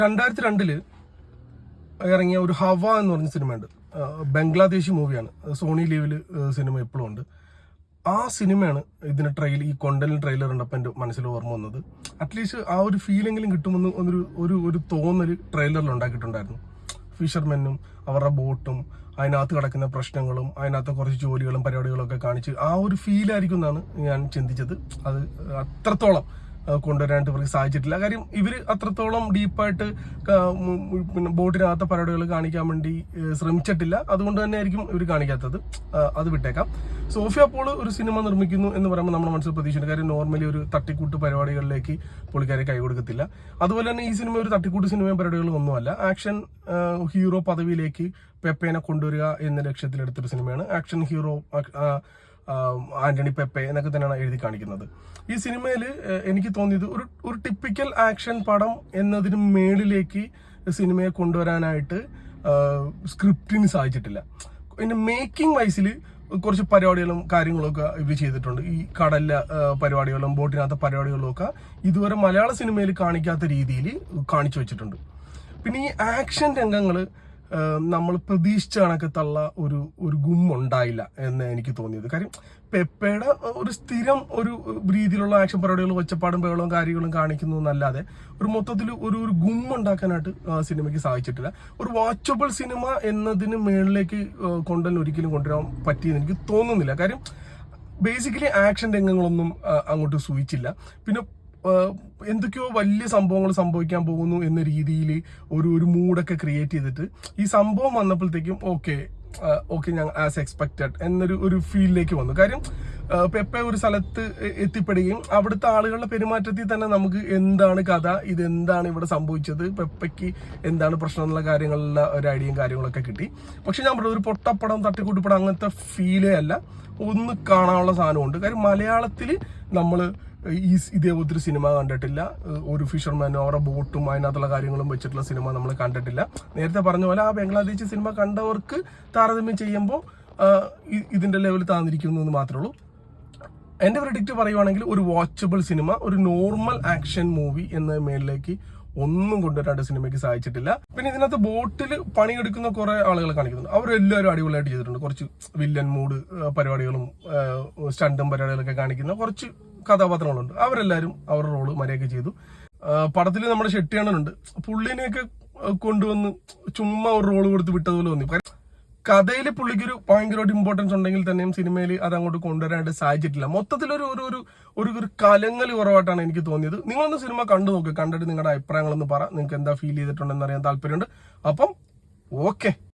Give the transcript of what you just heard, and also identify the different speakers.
Speaker 1: 2002 ഇറങ്ങിയ ഒരു ഹവ എന്ന് പറഞ്ഞ സിനിമയുണ്ട്. ബംഗ്ലാദേശി മൂവിയാണ്. സോണി ലീവിൽ സിനിമ ഇപ്പോഴും ഉണ്ട്. ആ സിനിമയാണ് ഇതിന് ഈ കൊണ്ടലിന് ട്രെയിലർ ഉണ്ടപ്പോൾ എൻ്റെ മനസ്സിൽ ഓർമ്മ വന്നത്. അറ്റ്ലീസ്റ്റ് ആ ഒരു ഫീലെങ്കിലും കിട്ടുമെന്ന് ഒരു തോന്നൽ ട്രെയിലറിൽ ഉണ്ടാക്കിയിട്ടുണ്ടായിരുന്നു. ഫിഷർമെനും അവരുടെ ബോട്ടും അതിനകത്ത് കിടക്കുന്ന പ്രശ്നങ്ങളും അതിനകത്ത് കുറച്ച് ജോലികളും പരിപാടികളും ഒക്കെ കാണിച്ച് ആ ഒരു ഫീലായിരിക്കും എന്നാണ് ഞാൻ ചിന്തിച്ചത്. അത് അത്രത്തോളം കൊണ്ടുവരാനായിട്ട് ഇവർക്ക് സാധിച്ചിട്ടില്ല. കാര്യം ഇവർ അത്രത്തോളം ഡീപ്പായിട്ട് പിന്നെ ബോട്ടിനകത്ത പരിപാടികൾ കാണിക്കാൻ വേണ്ടി ശ്രമിച്ചിട്ടില്ല. അതുകൊണ്ട് തന്നെ ആയിരിക്കും ഇവർ കാണിക്കാത്തത്. അത് വിട്ടേക്കാം. സോഫിയ പോൾ ഒരു സിനിമ നിർമ്മിക്കുന്നു എന്ന് പറയുമ്പോൾ നമ്മുടെ മനസ്സിൽ പ്രതീക്ഷിക്കുന്നു. കാര്യം നോർമലി ഒരു തട്ടിക്കൂട്ട് പരിപാടികളിലേക്ക് പുള്ളിക്കാരെ കൈ കൊടുക്കത്തില്ല. അതുപോലെ തന്നെ ഈ സിനിമ ഒരു തട്ടിക്കൂട്ട് സിനിമയും പരിപാടികളും ഒന്നുമല്ല. ആക്ഷൻ ഹീറോ പദവിയിലേക്ക് പെപ്പേനെ കൊണ്ടുവരിക എന്ന ലക്ഷ്യത്തിലെടുത്തൊരു സിനിമയാണ്. ആക്ഷൻ ഹീറോ ആന്റണി പെപ്പെ എന്നൊക്കെ തന്നെയാണ് എഴുതി കാണിക്കുന്നത്. ഈ സിനിമയിൽ എനിക്ക് തോന്നിയത് ഒരു ടിപ്പിക്കൽ ആക്ഷൻ പടം എന്നതിന് മേളിലേക്ക് സിനിമയെ കൊണ്ടുവരാനായിട്ട് സ്ക്രിപ്റ്റിന് സാധിച്ചിട്ടില്ല. പിന്നെ മേക്കിംഗ് വൈസിൽ കുറച്ച് പരിപാടികളും കാര്യങ്ങളൊക്കെ ഇവർ ചെയ്തിട്ടുണ്ട്. ഈ കടലിലെ പരിപാടികളും ബോട്ടിനകത്ത പരിപാടികളും ഒക്കെ ഇതുവരെ മലയാള സിനിമയിൽ കാണിക്കാത്ത രീതിയിൽ കാണിച്ചു വെച്ചിട്ടുണ്ട്. പിന്നെ ഈ ആക്ഷൻ രംഗങ്ങൾ നമ്മൾ പ്രതീക്ഷിച്ച കണക്കത്തുള്ള ഒരു ഗുമ്മുണ്ടായില്ല എന്ന് എനിക്ക് തോന്നിയത്. കാര്യം പെപ്പയുടെ ഒരു സ്ഥിരം ഒരു രീതിയിലുള്ള ആക്ഷൻ പരിപാടികളും ഒച്ചപ്പാടും ബഹളവും കാര്യങ്ങളും കാണിക്കുന്നു എന്നല്ലാതെ ഒരു മൊത്തത്തിൽ ഒരു ഗുമ്മുണ്ടാക്കാനായിട്ട് സിനിമയ്ക്ക് സാധിച്ചിട്ടില്ല. ഒരു വാച്ചബിൾ സിനിമ എന്നതിന് മേളിലേക്ക് ഒരിക്കലും കൊണ്ടുവരാൻ പറ്റിയെന്ന് എനിക്ക് തോന്നുന്നില്ല. കാര്യം ബേസിക്കലി ആക്ഷൻ രംഗങ്ങളൊന്നും അങ്ങോട്ട് സൂചിച്ചില്ല. പിന്നെ എന്തൊക്കെയോ വലിയ സംഭവങ്ങൾ സംഭവിക്കാൻ പോകുന്നു എന്ന രീതിയിൽ ഒരു മൂഡൊക്കെ ക്രിയേറ്റ് ചെയ്തിട്ട് ഈ സംഭവം വന്നപ്പോഴത്തേക്കും ഓക്കെ ഞാൻ ആസ് എക്സ്പെക്റ്റഡ് എന്നൊരു ഫീലിലേക്ക് വന്നു. കാര്യം പെപ്പ ഒരു സ്ഥലത്ത് എത്തിപ്പെടുകയും അവിടുത്തെ ആളുകളുടെ പെരുമാറ്റത്തിൽ തന്നെ നമുക്ക് എന്താണ് കഥ, ഇതെന്താണ് ഇവിടെ സംഭവിച്ചത്, പെപ്പയ്ക്ക് എന്താണ് പ്രശ്നം എന്നുള്ള കാര്യങ്ങളിലുള്ള ഒരു ഐഡിയയും കാര്യങ്ങളൊക്കെ കിട്ടി. പക്ഷെ ഞാൻ പറഞ്ഞത് ഒരു പൊട്ടപ്പടം തട്ടിക്കൂട്ടിപ്പടം അങ്ങനത്തെ ഫീലേ അല്ല. ഒന്ന് കാണാനുള്ള സാധനമുണ്ട്. കാര്യം മലയാളത്തിൽ നമ്മൾ ഇതേപോലത്തെ ഒരു സിനിമ കണ്ടിട്ടില്ല. ഒരു ഫിഷർമാനും അവരുടെ ബോട്ടും അതിനകത്തുള്ള കാര്യങ്ങളും വെച്ചിട്ടുള്ള സിനിമ നമ്മൾ കണ്ടിട്ടില്ല. നേരത്തെ പറഞ്ഞ പോലെ ആ ബംഗ്ലാദേശി സിനിമ കണ്ടവർക്ക് താരതമ്യം ചെയ്യുമ്പോൾ ഇതിന്റെ ലെവൽ താന്നിരിക്കുന്നു എന്ന് മാത്രമേ ഉള്ളൂ. എന്റെ പ്രെഡിക്റ്റ് പറയുവാണെങ്കിൽ ഒരു വാച്ചബിൾ സിനിമ, ഒരു നോർമൽ ആക്ഷൻ മൂവി എന്ന മേളിലേക്ക് ഒന്നും കൊണ്ടുവരാണ്ട് സിനിമയ്ക്ക് സാധിച്ചിട്ടില്ല. പിന്നെ ഇതിനകത്ത് ബോട്ടിൽ പണിയെടുക്കുന്ന കുറെ ആളുകൾ കാണിക്കുന്നുണ്ട്. അവരെല്ലാവരും അടിപൊളിയായിട്ട് ചെയ്തിട്ടുണ്ട്. കുറച്ച് വില്ലൻ മൂഡ് പരിപാടികളും സ്റ്റണ്ടും പരിപാടികളൊക്കെ കാണിക്കുന്ന കുറച്ച് കഥാപാത്രങ്ങളുണ്ട്. അവരെല്ലാവരും അവരുടെ റോള് മര്യാദയ്ക്ക് ചെയ്തു. പടത്തിൽ നമ്മുടെ ഷെട്ടിയാണനുണ്ട്. പുള്ളിനെയൊക്കെ കൊണ്ടുവന്ന് ചുമ്മാ ഒരു റോള് കൊടുത്ത് വിട്ടതുപോലെ തോന്നി. കഥയിൽ പുള്ളിക്കൊരു ഭയങ്കരമായിട്ട് ഇമ്പോർട്ടൻസ് ഉണ്ടെങ്കിൽ തന്നെയും സിനിമയിൽ അത് അങ്ങോട്ട് കൊണ്ടുവരാനായിട്ട് സാധിച്ചിട്ടില്ല. മൊത്തത്തിൽ ഒരു കലങ്ങൽ കുറവായിട്ടാണ് എനിക്ക് തോന്നിയത്. നിങ്ങളൊന്ന് സിനിമ കണ്ടു നോക്കുക. കണ്ടിട്ട് നിങ്ങളുടെ അഭിപ്രായങ്ങളൊന്ന് പറ. നിങ്ങൾക്ക് എന്താ ഫീൽ ചെയ്തിട്ടുണ്ടെന്ന് അറിയാൻ താല്പര്യമുണ്ട്. അപ്പം ഓക്കെ.